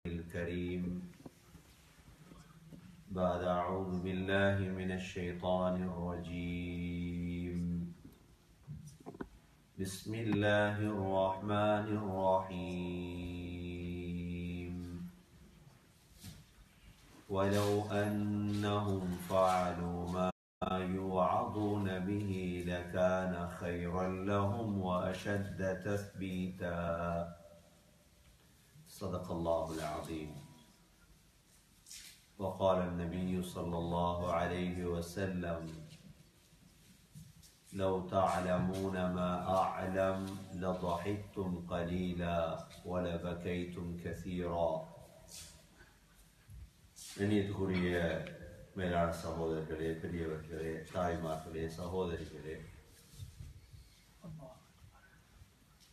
الكريم بعد أعوذ بالله من الشيطان الرجيم بسم الله الرحمن الرحيم ولو أنهم فعلوا ما يوعظون به لكان خيرا لهم وأشد تثبيتا صدق الله العظيم. وقال النبي صلى الله عليه وسلم لو تعلمون ما أعلم لضحكتم قليلا ولبكيتم كثيرا. கண்ணியத்துக்குரிய மேலான சகோதரர்களே, பெரியவர்களே, தாய்மார்களே, சகோதரிகளே,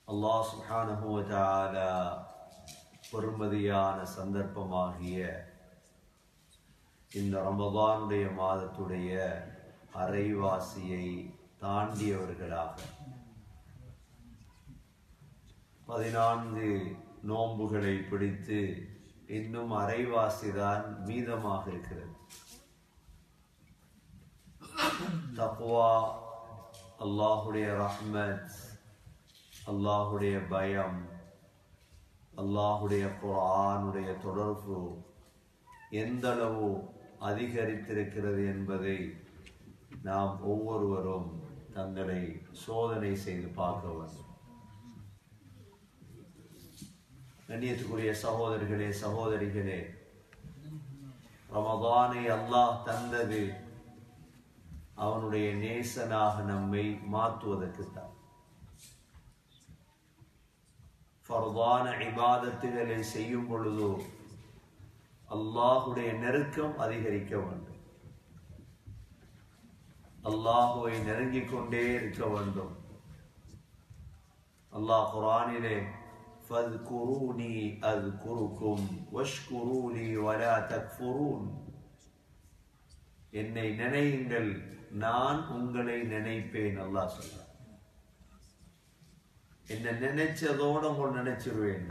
அல்லாஹ் சுப்ஹானஹு வ தஆலா பெருமதியான சந்தர்ப்பமாகிய இந்த ரமதானுடைய மாதத்துடைய அரைவாசியை தாண்டியவர்களாக 14 நோன்புகளை பிடித்து இன்னும் அரைவாசிதான் மீதமாக இருக்கிறது. தக்வா, அல்லாஹுடைய ரஹ்மத், அல்லாஹுடைய பயம், அல்லாஹுடைய குர்ஆனுடைய தொடர்பு எந்தளவு அதிகரித்திருக்கிறது என்பதை நாம் ஒவ்வொருவரும் தங்களை சோதனை செய்து பார்க்க வேண்டும். கண்ணியத்துக்குரிய சகோதரர்களே, சகோதரிகளே, ரமதானை அல்லாஹ் தந்தது அவனுடைய நேசனாக நம்மை மாற்றுவதற்குத்தான். ஃபர்தான இபாதத்துகளை செய்யும் பொழுதோ அல்லாஹுடைய நெருக்கம் அதிகரிக்க வேண்டும், அல்லாஹுவை நெருங்கிக் கொண்டே இருக்க வேண்டும். அல்லாஹ் குர்ஆனிலே ஃபذ்குரூனி அذ்குருக்கும் வஷ்குரூலி வலா தக்ஃபுரூன், என்னை நினையுங்கள், நான் உங்களை நினைப்பேன். அல்லாஹ் சொல்றார். என்ன நினைச்சதோட உங்களை நினைச்சிருவேன்.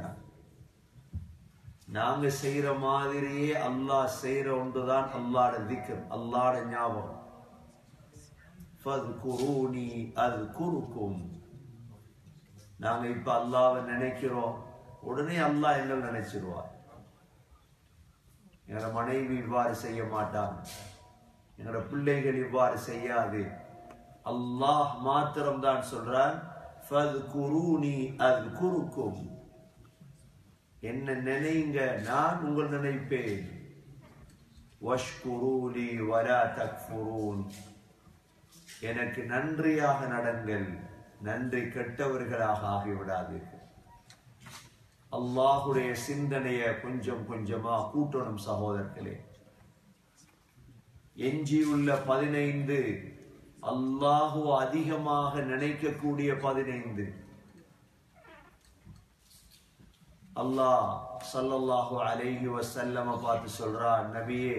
நாங்க செய்யற மாதிரியே அல்லாஹ் செய்யற ஒன்றுதான் அல்லாஹ்ட திக்ர், அல்லாஹ்ட ஞாபகம். ஃபذ்குரூனி அذ்குருக்கும், நாங்க இப்ப அல்லாஹ்வை நினைக்கிறோம், உடனே அல்லாஹ் எங்களை நினைச்சிருவார். எங்களோட மனைவி இவ்வாறு செய்ய மாட்டாங்க, எங்களோட பிள்ளைகள் இவ்வாறு செய்யாது. அல்லாஹ் மாத்திரம்தான் சொல்றான் ஃபذ்குரூனி அذ்குருக்கும், என்ன நினைங்க, நான் உங்கள் நினைப்பேன். வஷ்குரூலி வலா தக்ஃபுரூன், எனக்கு நன்றியாக நடங்கள், நன்றி கெட்டவர்களாக ஆகிவிடாதீர்கள். அல்லாஹுடைய சிந்தனையை கொஞ்சம் கொஞ்சமா கூட்டணும் சகோதரர்களே. எஞ்சியுள்ள 15 அல்லாஹு அதிகமாக நினைக்கக்கூடிய 15. அல்லாஹ் ஸல்லல்லாஹு அலைஹி வஸல்லம் பார்த்து சொல்றான், நபியே,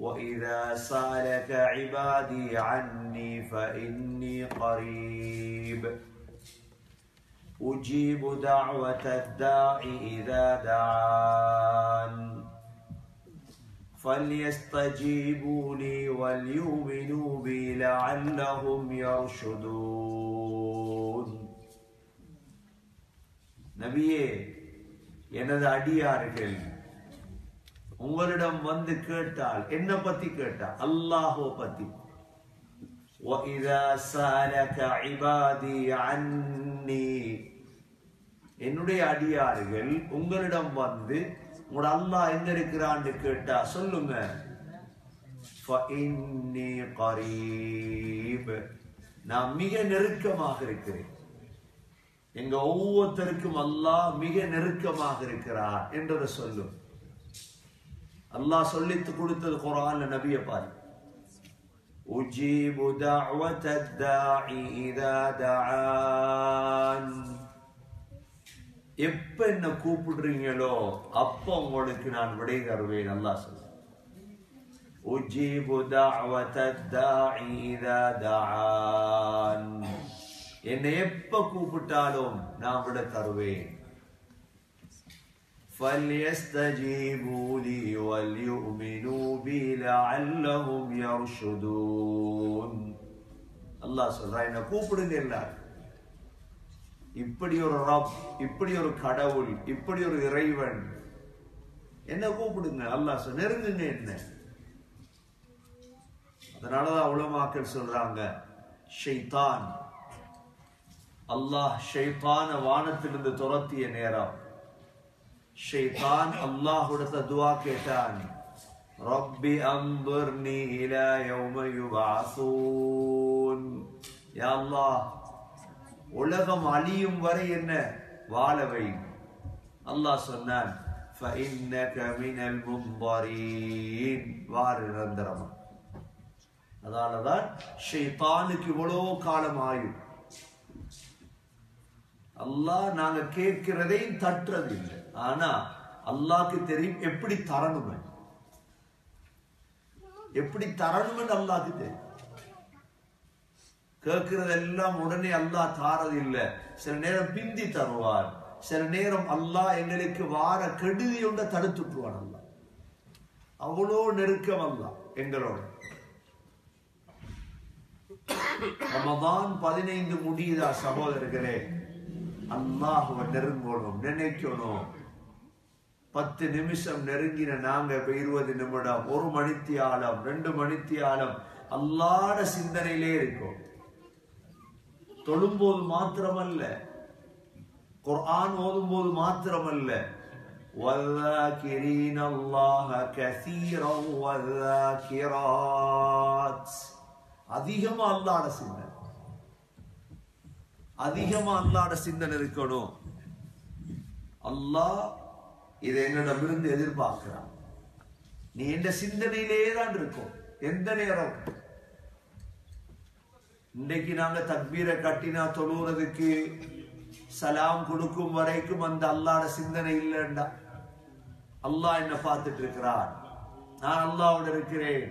وَإِذَا سَأَلَكَ عِبَادِي عَنِّي فَإِنِّي قَرِيبٌ أُجِيبُ دَعْوَةَ الدَّاعِ إِذَا دَعَانِ فَلْيَسْتَجِيبُوا لِي وَلْيُؤْمِنُوا بِي لَعَلَّهُمْ يَرْشُدُونَ. நபியே, எனது அடியார்கள் உங்களிடம் வந்து கேட்டால், என்ன பத்தி கேட்டால், அல்லாஹ்வை பத்தி. وَإِذَا سَأَلَكَ عِبَادِي عَنِّي, என்னுடைய அடியார்கள் உங்களிடம் வந்து உங்களோட அல்லாஹ் எங்க இருக்கிறான்னு கேட்டா சொல்லுங்க, فَإِنِّي قَرِيبٌ, நான் மிக நெருக்கமாக இருக்கிறேன். எங்க ஒவ்வொருத்தருக்கும் அல்லாஹ் மிக நெருக்கமாக இருக்கிறார் என்றதை சொல்லும். அல்லாஹ் சொல்லித்து கொடுத்தது குர்ஆன்ல நபியை பாரு. உஜீபு தஅவத்தத் தாஇ இதா தஆன், எப்ப என்ன கூப்பிடுறீங்களோ அப்ப உங்களுக்கு நான் விடை தருவேன். அல்லாஹ் சொல்றான், உஜீபு தஅவத்தத் தாஇ இதா தஆன், என்னை எப்ப கூப்பிட்டாலும் நான் விட தருவேன். فَلْيَسْتَجِيبُوا لِي وَلْيُؤْمِنُوا بِي لَعَلَّهُمْ يَرْشُدُونَ. அல்லாஹ் சொல்றான், என்ன கூப்பிடுங்க எல்லாரும். இப்படி ஒரு ரப், இப்படி ஒரு கடவுள், இப்படி ஒரு இறைவன், என்ன கூப்பிடுங்க. அல்லாஹ் நெருங்குங்க என்ன. அதனாலதான் உலமாக்கள் சொல்றாங்க, ஷைத்தான், அல்லாஹ் ஷைத்தான வானத்திலிருந்து துரத்திய நேரம் ஷைத்தான் அல்லாஹ்விடத்துல துஆ கேட்டான், ரப்பி அன்ظிர்னி இலா யௌம யுபஅஸூன். யா அல்லாஹ், உலகம் அழியும் வரை என்ன வாழ வை. அல்லாஹ் சொன்னான், فإنك من المنظرين. வார நிரந்தரமா. அதனாலதான் ஷைத்தானுக்கு இவ்வளவு காலம் ஆயும். அல்லாஹ் நாங்க கேட்கிறதையும் தட்டுறது இல்லை. ஆனா அல்லாஹ்க்கு தெரியும் எப்படி தரணும், எப்படி தரணும் அல்லாஹ்க்கு தெரியும். கேட்கிறதெல்லாம் உடனே அல்லாஹ் தாரது இல்லை. சில நேரம் பிந்தி தருவார், சில நேரம் அல்லாஹ் எங்களுக்கு வார கெடுதியோட தடுத்துட்டுவான். அல்லாஹ் அவ்வளோ நெருக்கம் அல்லாஹ் எங்களோட. ரமதான் 15 முடியுதா சகோதரர்களே, அல்லாஹ்வை நெருங்கணும், நினைக்கணும். 10 நிமிஷம் நெருங்கின நாங்க 20 நிமிடம், 1 மணித்தியாலம், 2 மணித்தியாலம் அல்லாஹ்ட சிந்தனையிலே இருக்கும். தொழும்போது மாத்திரமல்ல, குர்ஆன் ஓதும்போது மாத்திரமல்ல, வல்லாகிரீன அல்லாஹ கஸீரன் வல்லாகிராத். அதிகமா அல்லாஹ்ட சிந்தனை, அதிகமா அல்லாஹ்ட சிந்தனை இருக்கணும். அல்லாஹ் இதை என்னிடமிருந்து எதிர்பார்க்கிறான். நீ என்ற சிந்தனையிலே தான் இருக்கும் எந்த நேரம். இன்றைக்கு நாங்க தக்பீரை கட்டினா தொழுறதுக்கு சலாம் கொடுக்கும் வரைக்கும் அந்த அல்லாஹ்ட சிந்தனை இல்லைண்டா, அல்லாஹ் என்ன பார்த்துட்டு இருக்கிறான், நான் அல்லாஹ்வோட இருக்கிறேன்.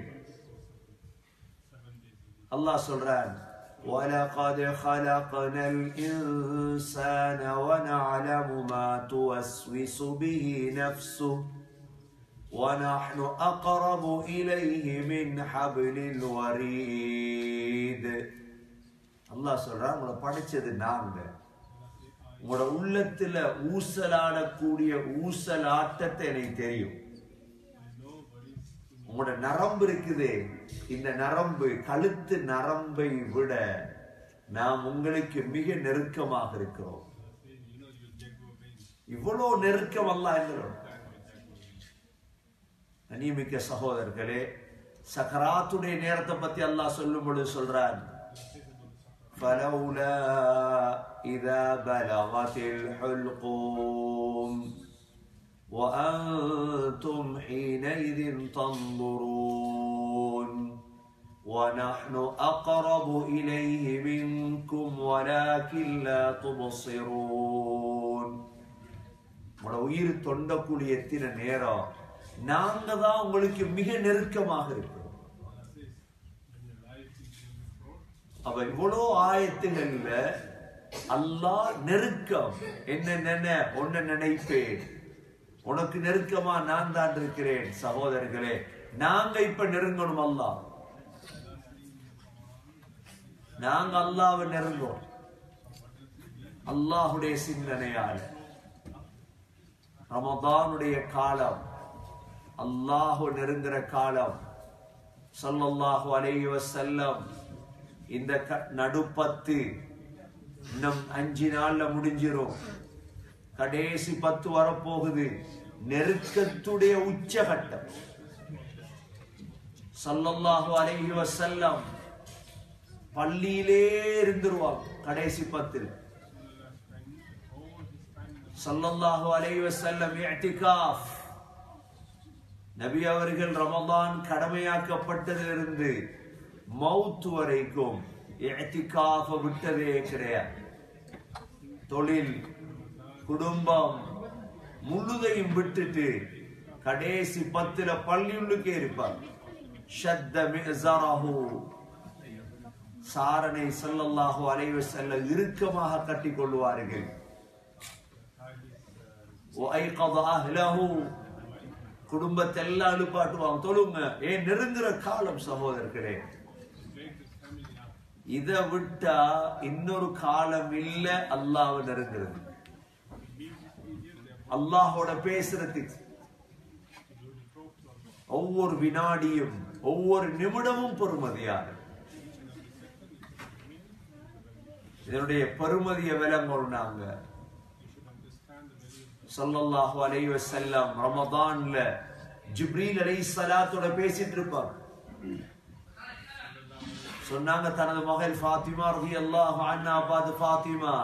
அல்லாஹ் சொல்றான், وَلَقَدْ خَلَقْنَا الْإِنسَانَ وَنَعْلَمُ مَا تُوَسْوِسُ بِهِ نَفْسُهُ وَنَحْنُ أَقْرَبُ إِلَيْهِ مِنْ حَبْلِ الْوَرِيدِ. அல்லாஹ் சொல்றான், உங்களை படைச்சது நாங்க. உங்களோட உள்ளத்துல ஊசலாடக்கூடிய ஊசலாட்டத்தை எனக்கு தெரியும். உங்களோட நரம்பு இருக்குது, இந்த நரம்பு கழுத்து நரம்பை விட நாம் உங்களுக்கு மிக நெருக்கமாக இருக்கிறோம். இவ்வளவு நெருக்கம் அல்லாஹ் என்கிறோம். அநியமிக்க சகோதரர்களே, சக்கராத்துடைய நேரத்தை பத்தி அல்லாஹ் சொல்லும் பொழுது சொல்றான், فَلَوْلَا إِذَا بَلَغَتِ الْحُلْقُومَ وَأَنْتُمْ حِينَئِذٍ تَنْظُرُونَ وَنَحْنُ أَقْرَبُ إِلَيْهِ مِنْكُمْ وَلَكِنْ لَا تُبْصِرُونَ. உங்களோட உயிர் தொண்டக்கூடிய எத்தின நேரம் நாங்க தான் உங்களுக்கு மிக நெருக்கமாக இருக்கிறோம். அப்ப இவ்வளோ ஆயத்துகள்ல அல்லாஹ் நெருக்கம் என்ன ஒன்ன நினைப்பேன், உனக்கு நெருக்கமா நான் தான் இருக்கிறேன். சகோதரர்களே, நாங்க இப்ப நெருங்கணும் அல்லாஹ், நாங்க அல்லாஹ்வை நெருங்கோம் அல்லாஹுடைய சிந்தனையால. ரமதானுடைய காலம் அல்லாஹு நெருங்குற காலம். ஸல்லல்லாஹு அலைஹி வஸல்லம் இந்த நடுப்பத்து இன்னும் 5 நாள்ல முடிஞ்சிரும். கடைசி 10 வரப்போகுது, நெருக்கத்துடைய உச்சகட்டம். ஸல்லல்லாஹு அலைஹி வஸல்லம் பள்ளியிலே இருந்துருவாங்க கடைசி 10. ஸல்லல்லாஹு அலைஹி வஸல்லம் இஅ்திகாஃப். நபி அவர்கள் ரமதான் கடமையாக்கப்பட்டதிலிருந்து மௌத் வரைக்கும் இஅ்திகாஃப விட்டதே கிடையாது. தொழில், குடும்பம் முழுதையும் விட்டுட்டு கடைசி 10ல பள்ளியுள்ளுக்கே இருப்பார். ஷத்த மிஸரஹு, சாரனை ஸல்லல்லாஹு அலைஹி வஸல்லம் இறுக்கமாக கட்டிக் கொள்வார்கள். وأيقظ أهله குடும்பத்தை எல்லாம் எழுப்பாட்டுவாங்க. தொழுங்க. ஏன் நெருங்குற காலம் சகோதரர்களே. இதை விட்டா இன்னொரு காலம் இல்ல அல்லாஹ்வை நெருங்குறது, அல்லாஹோட பேசுறதுக்கு. ஒவ்வொரு வினாடியும் ஒவ்வொரு நிமிடமும் பெருமதியானது. இதனுடைய பெருமதியை விளங்கொள்ளாங்க. ஸல்லல்லாஹு அலைஹி வஸல்லம் ரமதான்ல ஜிப்ரீல் அலைஹிஸ்ஸலாத்தோட பேசிட்டு இருப்பாங்க. சொன்னாங்க தனது மகள் ஃபாத்திமா ரலியல்லாஹு அன்ஹா பார்த்து, ஃபாத்திமா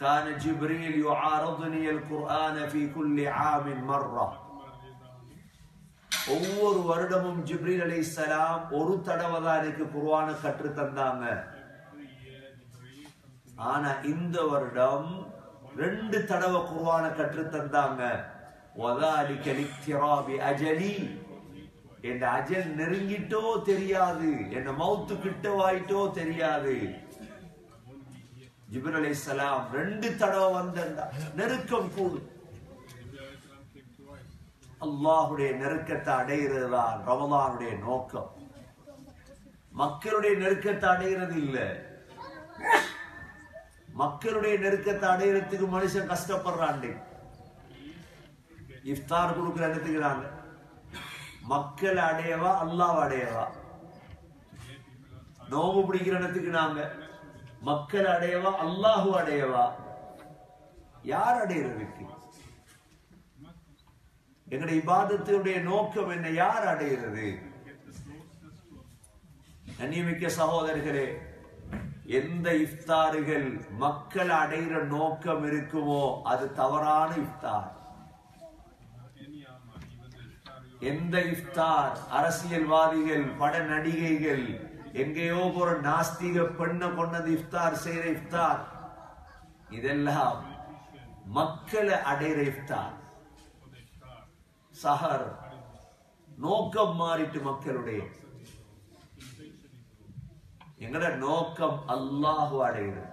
كان جبريل يعارضني القرآن في كل عام مرة. ஒவ்வொரு வருடமும் ஜிப்ரீல் அலைஹிஸ்ஸலாம் ஒரு தடவை தான் எனக்கு குர்ஆனை கற்று தந்தாங்க. ஆனா இந்த வருடம் 2 தடவை குர்ஆனை கற்று தந்தாங்க. وذلك لاقتراب أجلي. என் அஜல் நெருங்கிட்டோ தெரியாது, என்ன மௌத்து கிட்டவாயிட்டோ தெரியாது. ஜிப்ரீல் அலைஹிஸ்ஸலாம் 2 தடவை வந்தா நெருக்கம் கூடும். அல்லாஹ்வுடைய நெருக்கத்தை அடைகிறதுதான் ரமலானுடைய நோக்கம். மக்களுடைய நெருக்கத்தை அடைகிறது இல்ல. மக்களுடைய நெருக்கத்தை அடைகிறதுக்கு மனுஷன் கஷ்டப்படுறான். இஃப்தார் கொடுக்கிற இடத்துக்குறாங்க. மக்கள் அடையவா அல்லாஹ் அடையவா? நோம்பு பிடிக்கிற இடத்துக்கு நாங்க மக்கள் அடையவா அல்லாஹு அடையவா? யார் அடையிறதுக்கு? எங்களுடைய இபாதத்துடைய நோக்கம் என்ன? யார் அடைகிறது? கண்ணியமிக்க சகோதரர்களே, எந்த இஃப்தார்கள் மக்கள் அடைகிற நோக்கம் இருக்குமோ அது தவறான இஃப்தார். எந்த இஃப்தார் அரசியல்வாதிகள், பட நடிகைகள், எங்கேயோ ஒரு நாஸ்திக பெண்ணை கொண்டது இஃப்தார் செய்யற இஃப்தார், இதெல்லாம் மக்களை அடைகிற இஃப்தார். சஹர் நோக்கம் மாறிட்டு மக்களுடைய. எங்கட நோக்கம் அல்லாஹு அடைகிறது.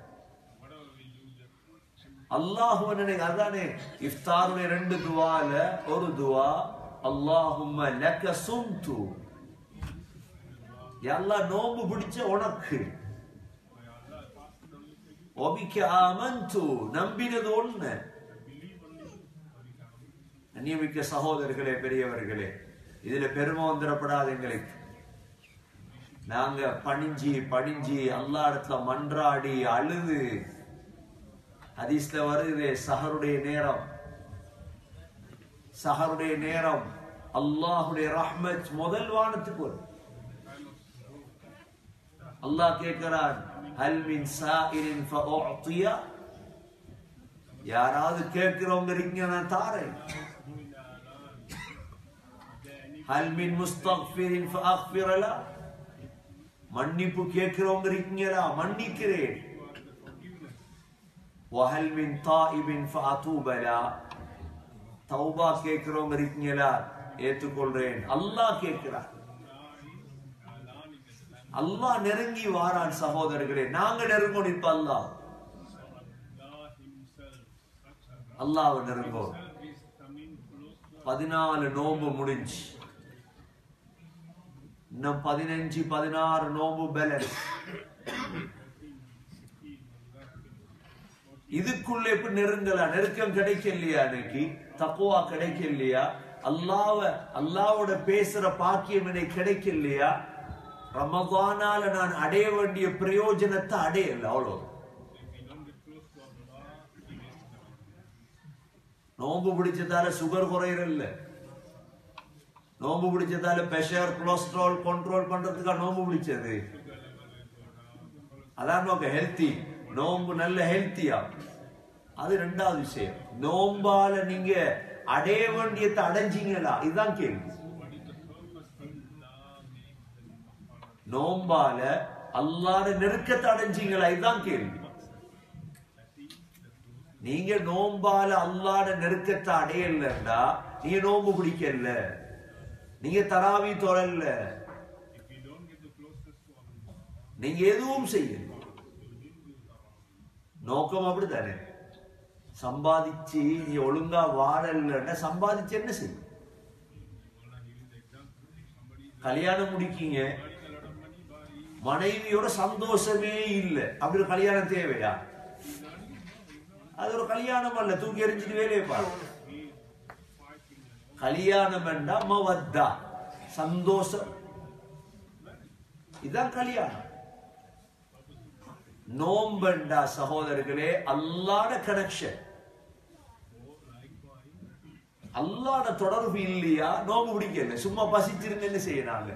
அல்லாஹு அதானே இஃப்தாருடைய 2 துவால ஒரு துவா, அல்லாஹும்ம லக சும்து, யா அல்லாஹ் நோம்பு பிடிச்ச உனக்கு, வபிக ஆமன்து, நம்பினது ஒண்ணு. அந்நியமிக்க சகோதரர்களே, பெரியவர்களே, இதுல பெருமை வந்துடப்படாது எங்களுக்கு. நாங்க பணிஞ்சி பணிஞ்சி அல்லாஹ் இடத்துல மன்றாடி அழுது. ஹதீஸ்ல வருது, சஹருடைய நேரம், சஹருடைய நேரம் அல்லாஹ்வுடைய ரஹ்மத் முதல் வானத்துக்கு வரும். அல்லாஹ் கேட்கிறான், ஹல் மின் சாயிரின் ஃபஉஅதிய, யாராவது கேட்கிறவங்க இருக்கீங்க நான் தாரேன். ஹல் மின் முஸ்தக்ஃபிரின் ஃபஅக்ஃபிர லா, மன்னிப்பு கேட்கிறவங்க இருக்கீங்களா மன்னிக்கிறேன். வஹல் மின் தாயிபின் ஃபஅதூப லா, தௌபா கேட்கிறவங்க இருக்கீங்களா ஏற்றுக்கொள்றேன். அல்லாஹ் கேட்கிறார். அல்லாஹ் நெருங்கி வாரான் சகோதரர்களே. நாங்க நெருங்கணும். இப்ப அல்லாஹ் அல்லாஹ் நெருங்கோம். 14 நோம்பு முடிஞ்சு, இன்னும் 15 16 நோம்பு பேலன்ஸ். இதுக்குள்ள எப்படி நெருங்கலாம்? நெருக்கம் கிடைக்கலையா? இன்னைக்கு தக்குவா கிடைக்கலையா? அல்லாவோட பேசுற பாக்கியம் எனக்கு கிடைக்கலையா? ரமதானால நான் அடைய வேண்டிய பிரயோஜனத்தை அடையல. அவ்வளவு. நோம்பு பிடிச்சதால சுகர் குறையல, நோம்பு பிடிச்சதால பிரஷர் கொலஸ்ட்ரால் கண்ட்ரோல் பண்றதுக்கா நோம்பு பிடிச்சது? அதான் நோக்க ஹெல்த்தி. நோம்பு நல்ல ஹெல்த்தியா, அது 2வது விஷயம். நோம்பால நீங்க அடைய வேண்டியதை அடைஞ்சீங்களா? இதுதான் கேள்வி. நோம்பால அல்லாஹ்வுடைய நெருக்கத்தை அடைஞ்சீங்களா? இதுதான் கேள்வி. நீங்க நோம்பால அல்லாஹ்வுடைய நெருக்கத்தை அடையலன்னா நீங்க நோம்பு பிடிக்கல, நீங்க தராவி தொழல, நீங்க எதுவும் செய்யல. நோக்கம் அப்படித்தானே? சம்பாதிச்சு நீ ஒழுங்கா வாழலன்னா சம்பாதிச்சு என்ன செய்யும்? கல்யாணம் முடிக்கீங்க, மனைவியோட சந்தோஷமே இல்லை, அப்படி ஒரு கல்யாணம் தேவையா? அது ஒரு கல்யாணம் அல்ல, தூக்கி எறிஞ்சிட்டு வேலையை பாரு. கல்யாணம் என்றா மவத்தா, சந்தோஷம், இதான் கல்யாணம். நோம்பண்டா சகோதரர்களே அல்லாஹ்ட கனெக்ஷன், அல்லாஹ்ட தொடர்பு இல்லையா நோம்பு பிடிக்கல, சும்மா பசிச்சிருந்து என்ன செய்யறாங்க.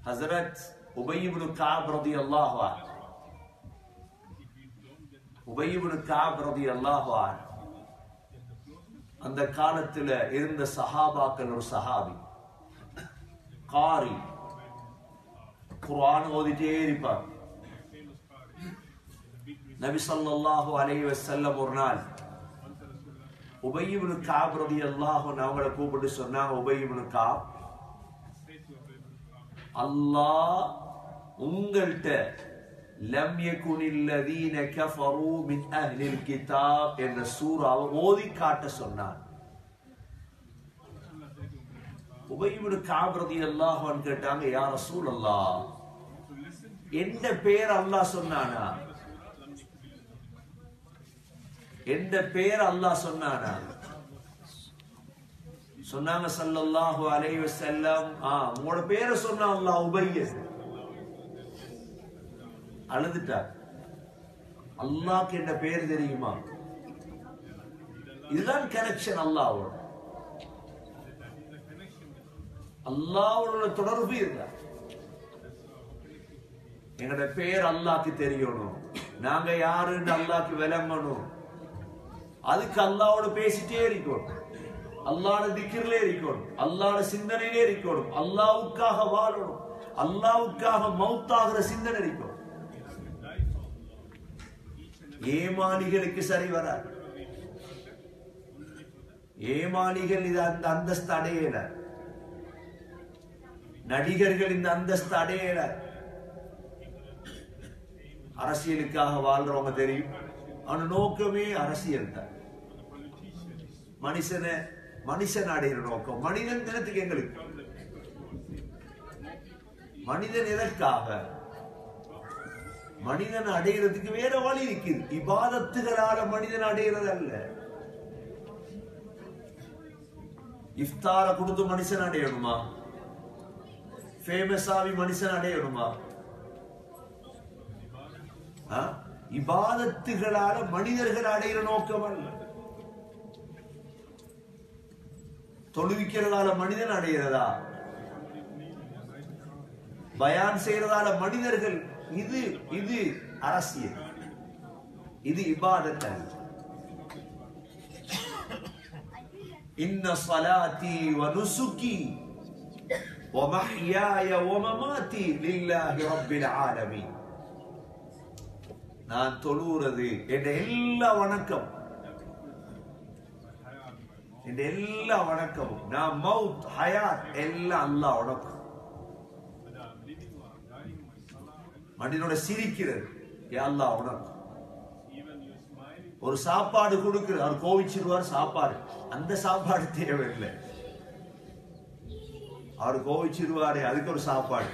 ஹஸரத் உபய் இப்னு கஅப் ரலியல்லாஹு அன்ஹு, உபய் இப்னு கஅப் ரலியல்லாஹு அன்ஹு அந்த காலத்துல இருந்த சஹாபாக்கள் ஒரு சஹாபி, காரி, குர்ஆன் ஓதிட்டே இருப்பார். நபி ஸல்லல்லாஹு அலைஹி வஸல்லம் ஒரு நாள் உபய் இப்னு கஅப் ரலியல்லாஹு அன்ஹு அவங்களை கூப்பிட்டு சொன்னாங்க, உபய் இப்னு கஅப், அல்லாஹ் உங்கள்ட்ட லம் யகுனில் லதீன கஃபரு மின் அஹ்லில் கிதாப் என்ற சூராவை ஓதி காட்ட சொன்னார். உபய் இப்னு கஅப் ரலியல்லாஹு அன்ஹு கேட்டாங்க, யா ரசூலல்லாஹ் எந்த பேர் அல்லாஹ் சொன்னானா? எந்த பேர் அல்லாஹ் சொன்னானா? சொன்னாங்க ஸல்லல்லாஹு அலைஹி வஸல்லம், உங்களோட பேரை சொன்னா அல்லாஹ். உபய்ய அழுதுட்டார். அல்லாஹ்க்கு என்ன பேர் தெரியுமா? இதுதான் கனெக்ஷன் அல்லாஹ்வோட. அல்லாஹ்வோட தொடர்பு இருந்தா எங்களோட பேர் அல்லாஹ்க்கு தெரியணும், நாங்க யாருன்னு அல்லாஹ்க்கு விளங்கணும். அதுக்கு அல்லாஹ்வோட பேசிட்டே இருக்கணும், அல்லாஹ்வோட திக்ரிலே இருக்கணும், அல்லாஹ்வோட சிந்தனையிலே இருக்கணும், அல்லாஹ்வுக்காக வாழணும், அல்லாஹ்வுக்காக மௌத்தாகிற சிந்தனை இருக்கணும். ஏமாளிகளுக்கு சரி வராது. ஏமாளிகள் இது அந்த அந்தஸ்து அடையல, நடிகர்கள் இந்த அந்தஸ்து அடையல. அரசியலுக்காக வாழ்றவங்க தெரியும், அவன நோக்கமே அரசியல் தான். மனுஷன் அடைகிற நோக்கம், மனிதன் தினத்துக்கு எங்களுக்கு மனிதன் எதற்காக? மனிதன் அடைகிறதுக்கு வேற வழி இருக்குது. இபாதத்துகளால மனிதன் அடைகிறது அல்ல. இஃப்தார கொடுத்து மனுஷன் அடையணுமா? ஃபேமஸ் ஆகி மனுஷன் அடையணுமா? இபாதத்துகளால மனிதர்கள் அடைகிற நோக்கம் அல்ல. தொழுவிக்கிறதால மனிதன் அடைகிறதா? பயான் செய்யறதால மனிதர்கள்? இது அரசியல், இது இபாதத் அல்ல. இன்ன ஸலாத்தி வ நுசுகி வ மஹ்யாய வ மமாத்தி லில்லாஹி ரப்பில் ஆலமீன். நான் தொழுகிறது என்ற எல்லா வணக்கம், இந்த எல்லா வணக்கமும், நான் மவுத் ஹயாத் எல்லாம் அல்லாஹ் வணக்கம். மனிதனோட சிரிக்கிறது அல்லாஹ் வணக்கம். ஒரு சாப்பாடு கொடுக்கிறது, அவர் கோவிச்சிருவார் சாப்பாடு, அந்த சாப்பாடு தேவையில்லை. அவர் கோவிச்சிருவாரு, அதுக்கு ஒரு சாப்பாடு,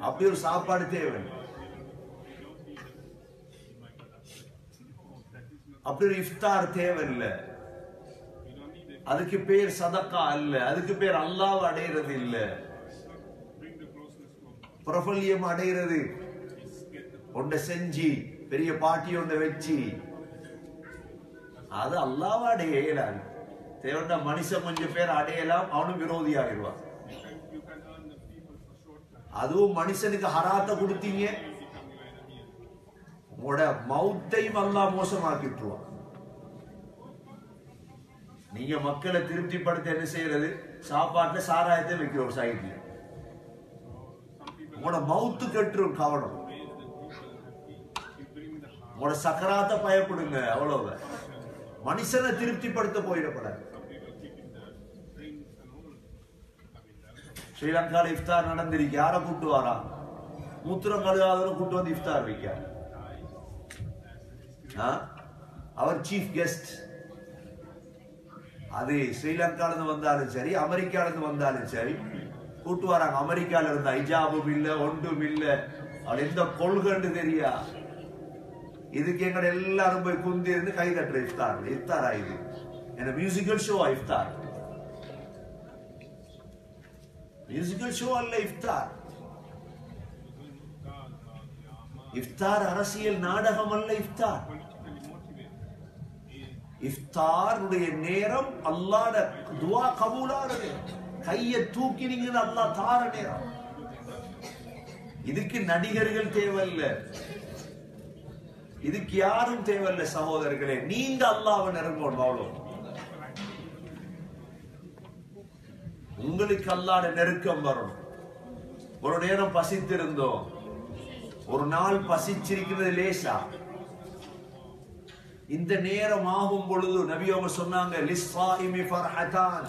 அப்படி ஒரு சாப்பாடு தேவையில்லை. அப்படி ஒரு இஃப்தார் தேவையில்லை. அதுக்கு பேர் சதக்கா அல்ல, அதுக்கு பேர் அல்லாஹ் அடைகிறது இல்ல. பிரபல்யம் அடைகிறது ஒன்றை செஞ்சு பெரிய பாட்டி ஒன்றை வச்சு, அது அல்லாஹ் அடையலாம். தேவைன்னா மனுஷன் கொஞ்சம் பேர் அடையலாம், அவனும் விரோதி ஆகிடுவான். அதுவும் மனுஷனுக்கு ஹராத்த கொடுத்தீங்க, உங்களோட மௌத்தையும் அல்லாஹ் மோசமாக்கிட்டுருவான். நீங்க மக்களை திருப்திப்படுத்த என்ன செய்யறது? சாப்பாட்டுல சாராயத்தை வைக்கிற ஒரு சைட்ல, உங்களோட மவுத்து கட்டுரும். கவனம், உங்களோட சக்கராத்த பயப்படுங்க, அவ்வளவு. மனுஷனை திருப்திப்படுத்த போயிடப்படாது. ஸ்ரீலங்கால இஃப்தார் நடந்திருக்கு, யாரை கூட்டு வாரா? மூத்திரம் கழுகாதவரை கூட்டு வந்து இஃப்தார் வைக்க. அவர் சீஃப் கெஸ்ட். அது ஸ்ரீலங்கால இருந்து வந்தாலும் சரி, அமெரிக்கால இருந்து வந்தாலும் சரி, கூட்டு வராங்க. அமெரிக்கால இருந்தா ஹிஜாபும் இல்ல, ஒன்றும் இல்ல, அவள் எந்த கொள்கைன்னு தெரியா. இதுக்கு எங்கட எல்லாரும் போய் குந்தி இருந்து கை தட்டுற இஃப்தார். இஃப்தாரா இது? என்ன மியூசிக்கல் ஷோ? இஃப்தார் மியூசிக்கல் ஷோ அல்ல. இஃப்தார் இஃப்தார் அரசியல் நாடகம் அல்ல. இஃப்தார் இஃப்தாருடைய நேரம் அல்லாஹ்ட துஆ கபூலாகுது. கையை தூக்கினீங்க அல்லாஹ் தார நேரம். இதுக்கு நடிகர்கள் தேவையில்ல, இதுக்கு யாரும் தேவையில்ல சகோதரர்களே. நீங்க அல்லாஹ்வை நெருங்கணும், அவ்வளவு. உங்களுக்கு அல்லாஹ்ட நெருக்கம் வரும். ஒரு நேரம் பசித்திருந்தோம், ஒரு நாள் பசிச்சிருக்கிறது லேசா. இந்த நேரம் ஆகும் பொழுது நபி அவங்க சொன்னாங்க, லிஸ்ஸாயிமி ஃபர்ஹதான்,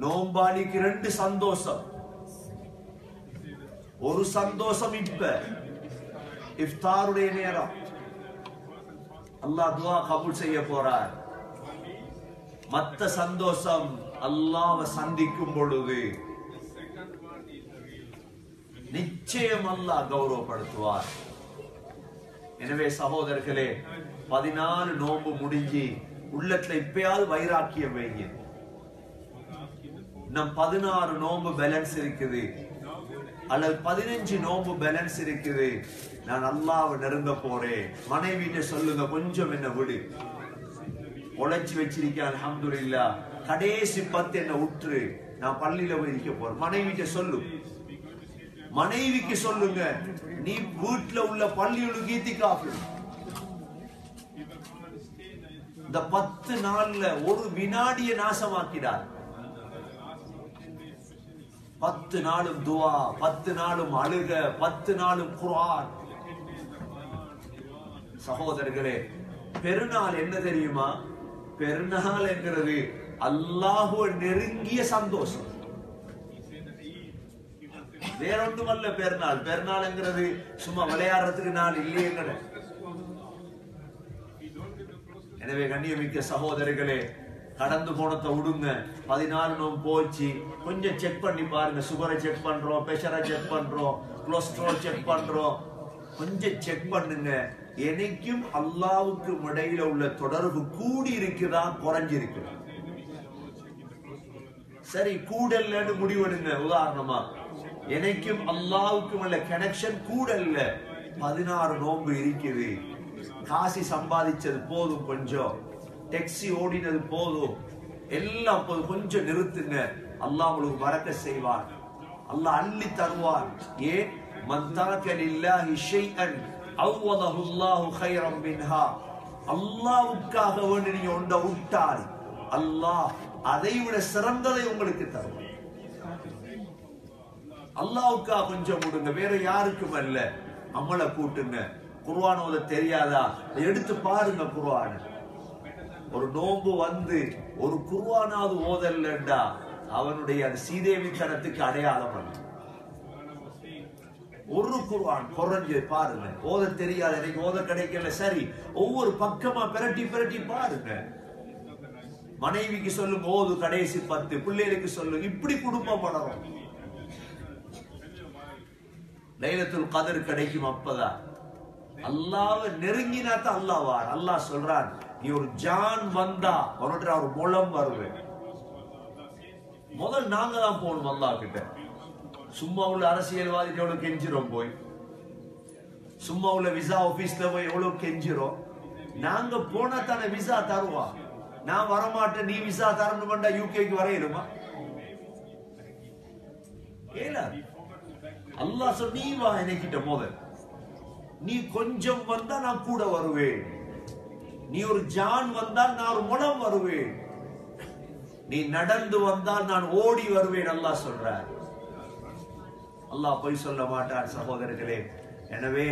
நோம்பாளிக்கு 2 சந்தோஷம். ஒரு சந்தோஷம் இப்ப இஃப்தாருடைய நேரம், அல்லாஹ் துஆ கபூல் செய்ய போறார். மத்த சந்தோஷம் அல்லாஹ்வை சந்திக்கும் பொழுது நிச்சயம் அல்லாஹ் கௌரவப்படுத்துவார். எனவே சகோதரர்களே, 14 நோன்பு முடிஞ்சு உள்ளத்துல இப்பயாவது வைராக்கியம் வைங்க. நம் 16 நோன்பு பேலன்ஸ் இருக்குது, அல்லது 15 நோன்பு பேலன்ஸ் இருக்குது. நான் அல்லாஹ்வை நெருங்க போறேன். மனைவிட்ட சொல்லுங்க, கொஞ்சம் என்ன விடு, உழைச்சி வச்சிருக்கேன் அல்ஹம்துலில்லாஹ், கடைசி 10 என்ன உற்று, நான் பள்ளியில போய் இருக்க போறேன். மனைவிட்ட சொல்லு, மனைவிக்கு சொல்லுங்க, நீ வீட்டுல உள்ள பள்ளிகளுக்கு ஈத்திகாஃப். இந்த 10 நாள்ல ஒரு வினாடியை நாசமாக்கிடார். 10 நாளும் துஆ, 10 நாளும் அழுக, 10 நாளும் குர்ஆன். சகோதரர்களே, பெருநாள் என்ன தெரியுமா? பெருநாள் என்கிறது அல்லாஹ்வை நெருங்கிய சந்தோஷம், வேறொன்றும் அல்ல. பெருநாள் பெருநாள் என்கிறது சும்மா விளையாடுறதுக்கு நாள் இல்லையேங்கிற. எனவே கண்ணியமிக்க சகோதரர்களே, கடந்து போனதை விடுங்க. 14 நோம்பு போச்சு, கொஞ்சம் செக் பண்ணி பாருங்க. சுகரை செக் பண்றோம், பிரஷரை செக் பண்றோம், கொலஸ்ட்ரால் செக் பண்றோம். கொஞ்சம் செக் பண்ணுங்க. எனக்கும் அல்லாஹ்வுக்கும் இடையில உள்ள தொடர்பு கூடி இருக்குதா, குறைஞ்சிருக்குதா? சரி, கூடல்லன்னு முடிவெடுங்க. உதாரணமா, எனக்கும் அல்லாஹ்வுக்கும் உள்ள கனெக்ஷன் கூடல்ல, 16 நோன்பு இருக்குது, காசி சம்பாதிச்சது போதும், கொஞ்சம் டாக்ஸி ஓடினது போதும், எல்லாம் போதும், கொஞ்சம் நிறுத்துங்க. அல்லாஹ் உங்களுக்கு பரக்கத் செய்வார், அல்லாஹ் அள்ளி தருவார். ஏன்? மன் தரக லில்லாஹி ஷைஅன் அவ்வதஹு அல்லாஹு கைரம் மின்ஹா. அல்லாஹ்வுக்காக வேண்டி நீங்க ஒன்றை விட்டால் அல்லாஹ் அதை விட சிறந்ததை உங்களுக்கு தருவார். அல்லாஹ்வுக்காக கொஞ்சம் விடுங்க, வேற யாருக்கும் அல்ல. அமலை கூட்டுங்க. குர்ஆன் ஓத தெரியாதா, எடுத்து பாருங்க குர்ஆன். ஒரு நோன்பு வந்து ஒரு குர்ஆனாவது ஓதல்லண்டா அவனுடைய அந்த சீதேவித்தனத்துக்கு அடையாளம் அல்ல. ஒரு குர்ஆன் குறைஞ்சு பாருங்க. ஓத தெரியாது, எனக்கு ஓத கிடைக்கல, சரி, ஒவ்வொரு பக்கமா பிரட்டி பிரட்டி பாருங்க. மனைவிக்கு சொல்லுங்க, ஓது கடைசி 10. பிள்ளைகளுக்கு சொல்லுங்க. இப்படி குடும்பம் வளரும். லைலத்துல் கத்ர் கிடைக்கும் அப்பதான். அல்லாஹ்வை நெருங்கினாத்தான் அல்லாஹ் வார். அல்லாஹ் சொல்றான், நீ ஒரு ஜான் வந்தா உன்னோட ஒரு முழம் வருவேன். முதல் நாங்க தான் போகணும் அல்லாஹ் கிட்ட. சும்மா உள்ள அரசியல்வாதிகள் எவ்வளவு கெஞ்சிரோம் போய், சும்மா உள்ள விசா ஆபீஸ்ல போய் எவ்வளவு கெஞ்சிரோம். நாங்க போனா தானே விசா தருவா. நான் வரமாட்டேன், நீ விசா தரணும்டா யூகேக்கு வரையிலுமா? ஏல அல்லாஹ் சொல், நீ வா என்கிட்ட முதல், நீ கொஞ்சம் வந்தா நான் கூட வருவேன், நீ ஒரு ஜான் வந்தால் நான் ஒரு முழம் வருவேன், நீ நடந்து வந்தால் நான் ஓடி வருவேன். அல்லாஹ் சொல்றார். அல்லாஹ் பொய் சொல்ல மாட்டார் சகோதரர்களே. எனவே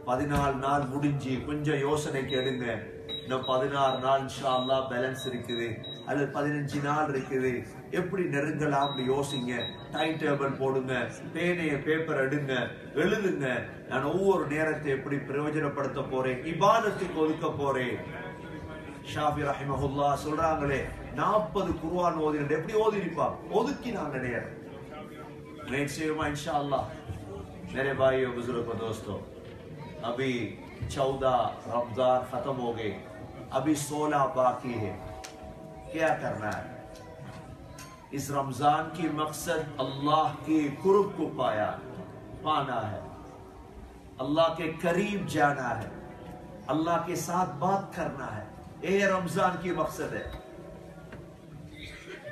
14 நாள் முடிஞ்சு கொஞ்சம் யோசனைக்கு எடுங்க. இன்னும் 16 நாள் இன்ஷா அல்லாஹ் பேலன்ஸ் இருக்குது. அல்லது 15 நாள் இருக்குது, எப்படி நெருங்கலாம்னு யோசிங்க. டைம் டேபிள் போடுங்க, பேனைய பேப்பர் எடுங்க, எழுதுங்க. நான் ஒவ்வொரு நேரத்தை எப்படி பிரயோஜனப்படுத்த போறேன், இபாதத்துக்கு ஒதுக்க போறேன். ஷாஃபி ரஹிமஹுல்லாஹ் சொல்றாங்களே 40 குர்ஆன் ஓதினது எப்படி ஓதிருப்பா, ஒதுக்கினாங்க நேரம். நிச்சயமா इंशाअल्लाह मेरे भाइयों बुजुर्गों दोस्तों, अभी 14 रमजान खत्म हो गए, अभी 16 बाकी है. क्या करना है? इस रमजान की मकसद अल्लाह के कुर्ब को पाना है, अल्लाह के करीब जाना है, अल्लाह के साथ बात करना है. ये रमजान की मकसद है.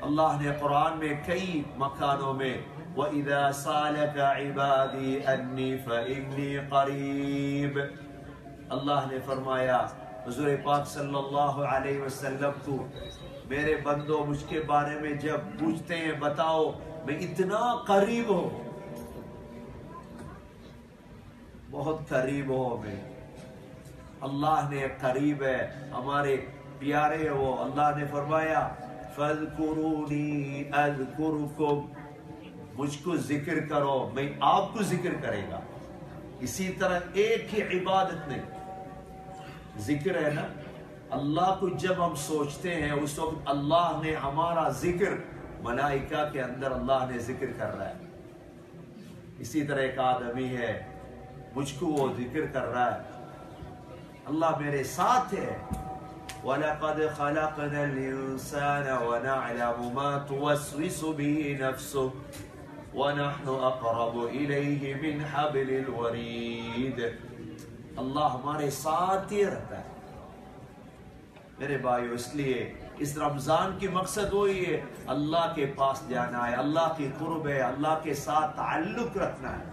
अल्लाह ने कुरान में कई मकानों में وَإِذَا سَأَلَكَ عِبَادِي أَنِّي فَإِنِّي قَرِيبٌ, अल्लाह ने फरमाया हुजूर पाक सल्लल्लाहु अलैहि वसल्लम को, मेरे बंदो मुझके बारे में जब पूछते हैं बताओ मैं इतना करीब हूं, बहुत करीब हो मैं. अल्लाह ने करीब है, हमारे प्यारे हो. अल्लाह ने फरमाया फज़कुरूनी अज़कुरुकुम, मुझको जिक्र करो मैं आपको जिक्र करेगा. इसी तरह एक ही इबादत नहीं, जिक्र है ना, अल्लाह को जब हम सोचते हैं उस वक्त अल्लाह ने हमारा जिक्र, मलाइका के अंदर अल्लाह ने जिक्र कर रहा है. इसी तरह एक आदमी है, मुझको वो जिक्र कर रहा है, अल्लाह मेरे साथ है. वलक़द ख़लक़नल इंसान वनअलमु मा तुवस्विसु बिही नफ्सुहु वनहनु अक़रबु इलैहि मिन हब्लिल वरीद. अल्लाह हमारे साथ ही रहता है. मेरे भाइयों, इसलिए इस रमजान की मकसद वही है, अल्लाह के पास जाना है, अल्लाह की कुर्ब है, अल्लाह के साथ ताल्लुक रखना है.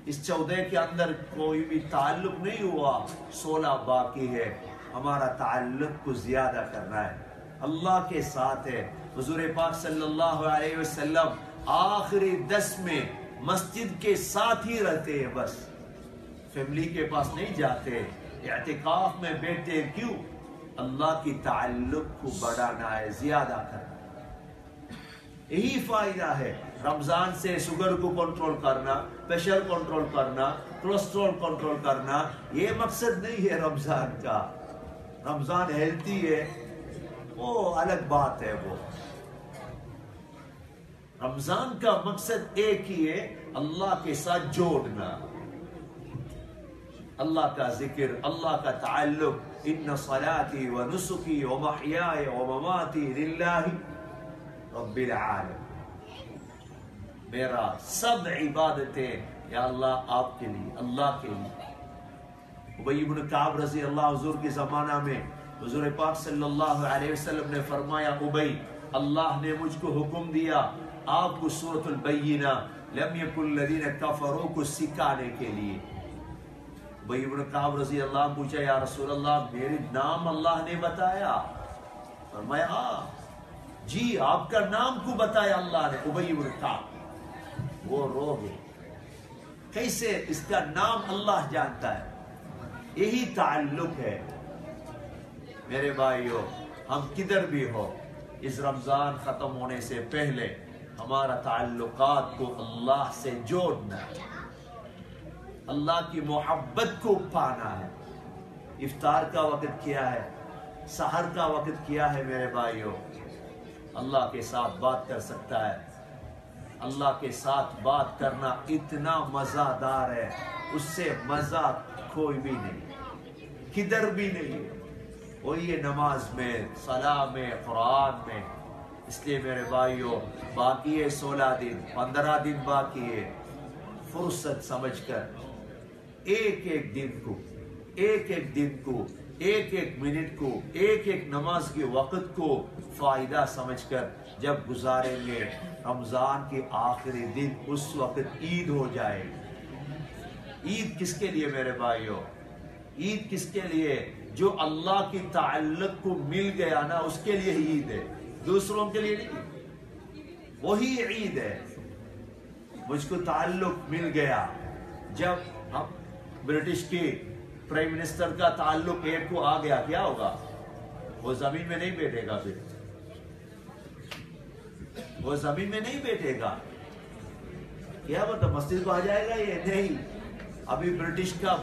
इस 14 के अंदर कोई भी ताल्लुक नहीं हुआ, 16 बाकी है. हमारा ताल्लुक को ज्यादा करना है, अल्लाह के साथ है. हुजूर पाक सल्लल्लाहु अलैहि वसल्लम आखिरी 10 में मस्जिद के साथ ही रहते हैं, बस फैमिली के पास नहीं जाते, इत्तिकाफ में बैठते. क्यों? अल्लाह की ताल्लुक को बढ़ाना है, ज्यादा करना. यही फायदा है रमजान से. शुगर को कंट्रोल करना, प्रेशर कंट्रोल करना, कोलेस्ट्रॉल कंट्रोल करना, ये मकसद नहीं है रमजान का. रमजान हेल्थी है वो अलग बात है. वो रमजान का मकसद एक ही है, अल्लाह के साथ जोड़ना, अल्लाह का जिक्र, अल्लाह का ताल्लुक. इन्ना सलाती व नुसुकी व महयाय व ममाती लिल्लाहि रब्बिल आलमीन. मेरा सब इबादतें या अल्लाह आपके लिए, अल्लाह के लिए. उबई इब्न काब रज़ी अल्लाह हुजूर के जमाना में हुजूर पाक सल्लल्लाहु अलैहि वसल्लम ने फरमाया, उबई अल्लाह ने मुझको हुक्म दिया आपको सूरतुल बय्यिना लम यकुल लदीना कफरू को सिखाने के लिए. उबई इब्न काब रज़ी अल्लाह पूछा, या रसूल अल्लाह मेरे नाम अल्लाह ने बताया? फरमाया हाँ जी, आपका नाम को बताया अल्लाह ने. उबई इब्न काब वो रो गए, कैसे इसका नाम अल्लाह जानता है. यही ताल्लुक है. मेरे भाइयों, हम किधर भी हो, इस रमजान खत्म होने से पहले हमारा ताल्लुकात को अल्लाह से जोड़ना है, अल्लाह की मोहब्बत को पाना है. इफ्तार का वक्त क्या है, सहर का वक्त क्या है. मेरे भाइयों, अल्लाह के साथ बात कर सकता है. अल्लाह के साथ बात करना इतना मज़ादार है, उससे मज़ा कोई भी नहीं, किधर भी नहीं. वही है नमाज में, सलाह में, कुरान में. इसलिए मेरे भाइयों, बाकी है 16 दिन, 15 दिन बाकी है. फुर्सत समझकर एक एक दिन को, एक एक दिन को, एक एक मिनट को, एक एक नमाज के वक्त को फायदा समझकर जब गुजारेंगे, रमजान के आखिरी दिन उस वक्त ईद हो जाएगी. ईद किसके लिए मेरे भाइयों? ईद किसके लिए? जो अल्लाह की ताल्लुक को मिल गया ना, उसके लिए ही ईद है, दूसरों के लिए नहीं. वही ईद है. मुझको ताल्लुक मिल गया, जब हम ब्रिटिश के प्राइम मिनिस्टर का ताल्लुक एक को आ गया, क्या होगा? وہ زمین میں نہیں بیٹھے گا، پھر وہ زمین میں نہیں بیٹھے گا. کیا مطلب مسجد کو آ جائے گا؟ یہ نہیں. ابھی برٹش کا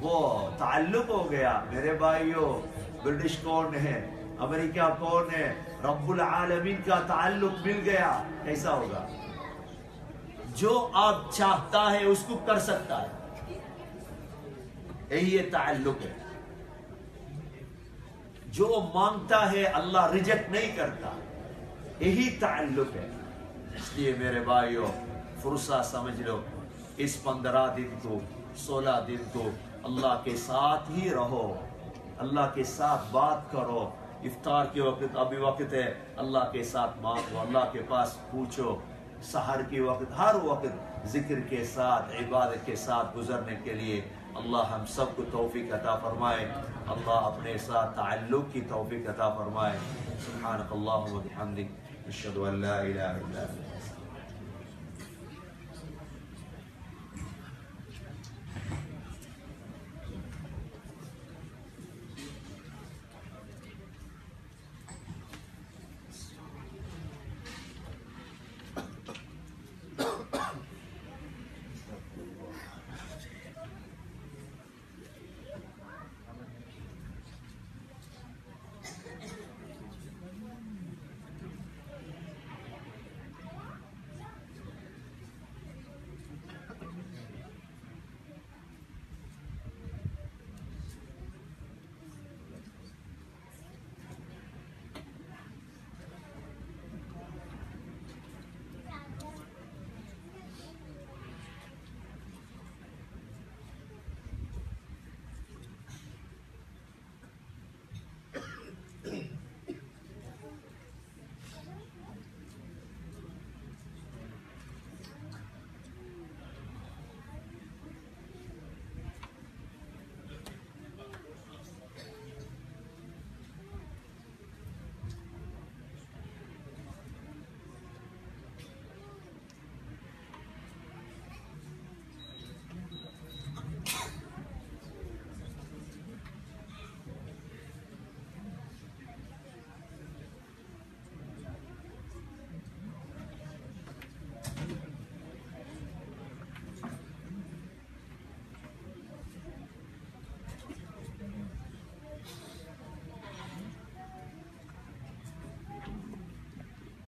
وہ تعلق ہو گیا میرے بھائیوں. برٹش کون ہے، امریکہ کون ہے، رب العالمین کا تعلق مل گیا. کیسا ہوگا؟ جو آپ چاہتا ہے اس کو کر سکتا ہے. یہی یہ تعلق ہے. جو مانگتا ہے اللہ ریجیکٹ نہیں کرتا. یہی تعلق ہے. اس لیے میرے بھائیوں فرصہ سمجھ لو. اس 15 دن کو 16 دن کو اللہ کے ساتھ ہی رہو، اللہ کے ساتھ بات کرو. افطار کے وقت ابھی وقت ہے، اللہ کے ساتھ مانگو، اللہ کے پاس پوچھو. سحر کے وقت، ہر وقت ذکر کے ساتھ عبادت کے ساتھ گزرنے کے لیے اللہ ہم سب کو توفیق عطا فرمائے. اللہ اپنے ساتھ تعلق کی توفیق عطا فرمائے. سبحانک اللہم و بحمدک، اشہد ان لا الہ الا انت.